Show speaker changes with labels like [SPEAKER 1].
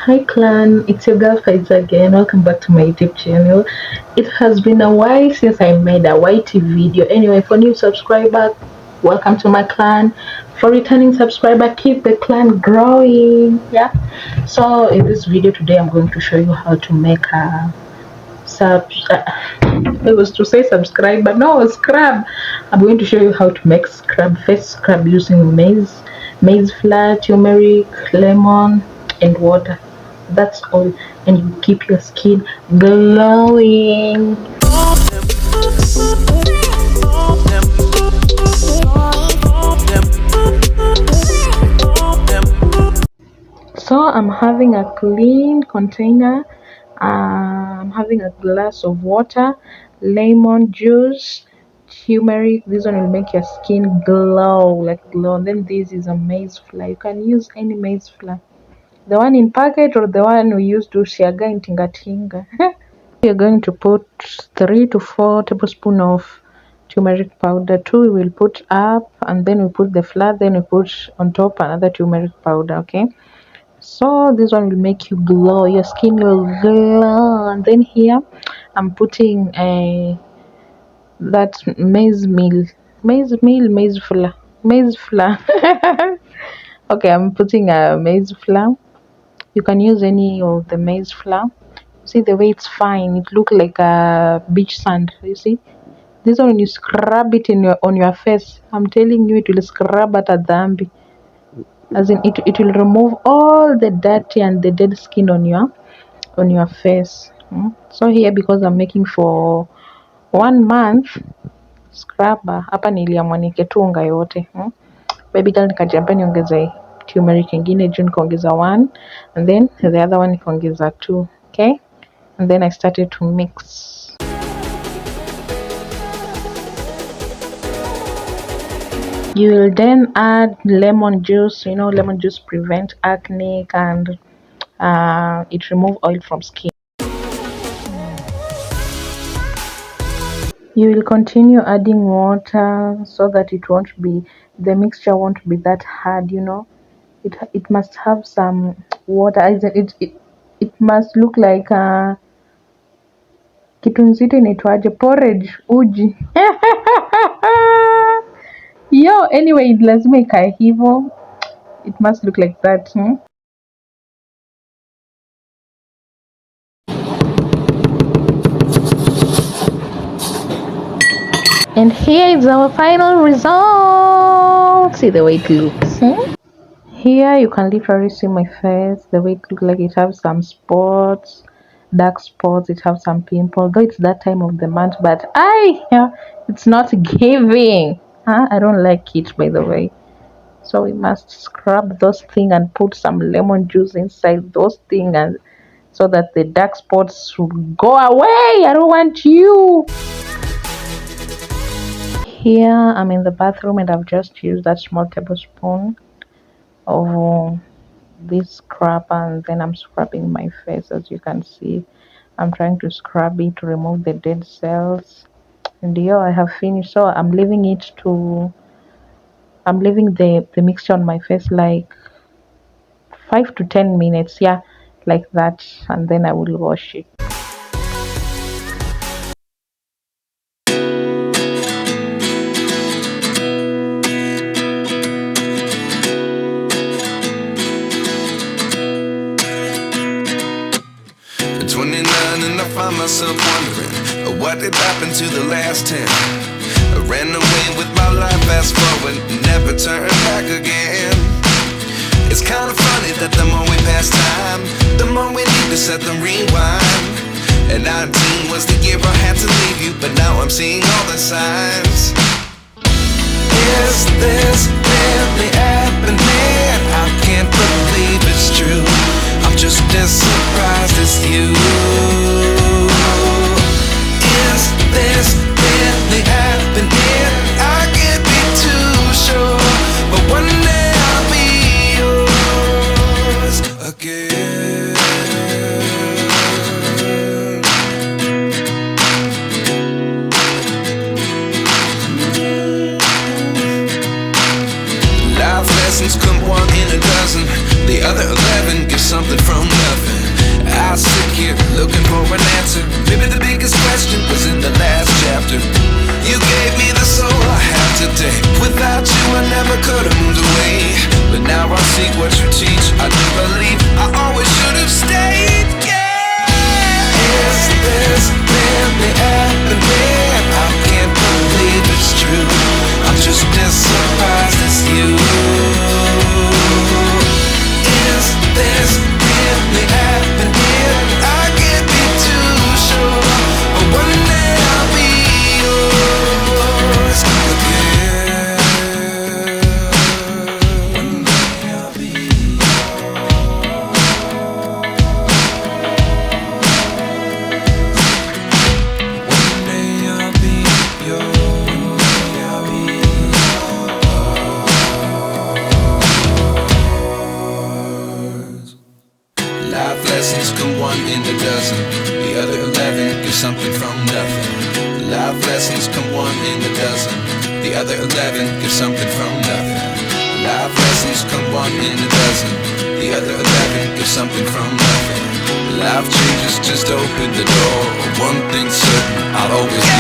[SPEAKER 1] Hi clan, it's your girl Faiza again. Welcome back to my YouTube channel. It has been a while since I made a YT video. Anyway, for new subscriber, welcome to my clan. For returning subscriber, keep the clan growing. Yeah. So in this video today, I'm going to show you how to make a sub. It was to say subscribe, but no, scrub. I'm going to show you how to make scrub, face scrub using maize flour, turmeric, lemon, and water. That's all, and you keep your skin glowing. So I'm having a clean container. I'm having a glass of water, lemon juice, turmeric. This one will make your skin glow, like glow. And then this is a maize flour. You can use any maize flour, the one in packet or the one we used to shiaga in tinga. You're going to put 3 to 4 tablespoons of turmeric powder. 2 we will put up, and then we put the flour, then we put on top another turmeric powder. Okay, so this one will make you glow, your skin will glow. And then here I'm putting a that maize flour. Okay, I'm putting a maize flour. You can use any of the maize flour. See the way it's fine, it look like a beach sand. You see this one, when you scrub it in your on your face, I'm telling you, it will scrub at a dhambi, as in it will remove all the dirty and the dead skin on your face. So here, because I'm making for 1 month, scrubber hapa niliamua niketu unga yote. Baby girl nikajiambia niongeze turmeric ingine juu nikaongeza 1, and then the other one nikaongeza 2. Okay, and then I started to mix. You will then add lemon juice. You know, lemon juice prevent acne, and it remove oil from skin. You will continue adding water so that the mixture won't be that hard. You know, it must have some water. It must look like kitu nzito inaitwaje, porridge, uji. Yo, anyway, lazima ikae hivyo. It must look like that. And here is our final result. See the way it looks. Here you can literally see my face, the way it looks like. It has some spots, dark spots, it has some pimples, though it's that time of the month, but it's not giving. I don't like it, by the way. So we must scrub those things and put some lemon juice inside those things, and so that the dark spots will go away. I don't want you. Here I'm in the bathroom, and I've just used that small tablespoon of this scrub, and then I'm scrubbing my face. As you can see, I'm trying to scrub it to remove the dead cells. And here I have finished. So I'm leaving the mixture on my face like 5 to 10 minutes, yeah, like that, and then I will wash it.
[SPEAKER 2] At 29 and I find myself wondering what did happen to the last 10. I ran away with my life, fast forward, never turn back again. It's kind of funny that the more we pass time, the more we need to set the rewind. And 19 was the year I had to leave you, but now I'm seeing all the signs. Is this really happening? I can't believe it's true. I'm just as surprised as you. Is this really happening? I can't be too sure, but one day I'll be yours again. Life lessons come 1 in a dozen. The other 11 Life lessons come one in a dozen. The other 11 give something from nothing. Life lessons come one in a dozen. The other 11 give something from nothing. Life lessons come one in a dozen. The other 11 give something from nothing. Life changes, just open the door. One thing's certain, I'll always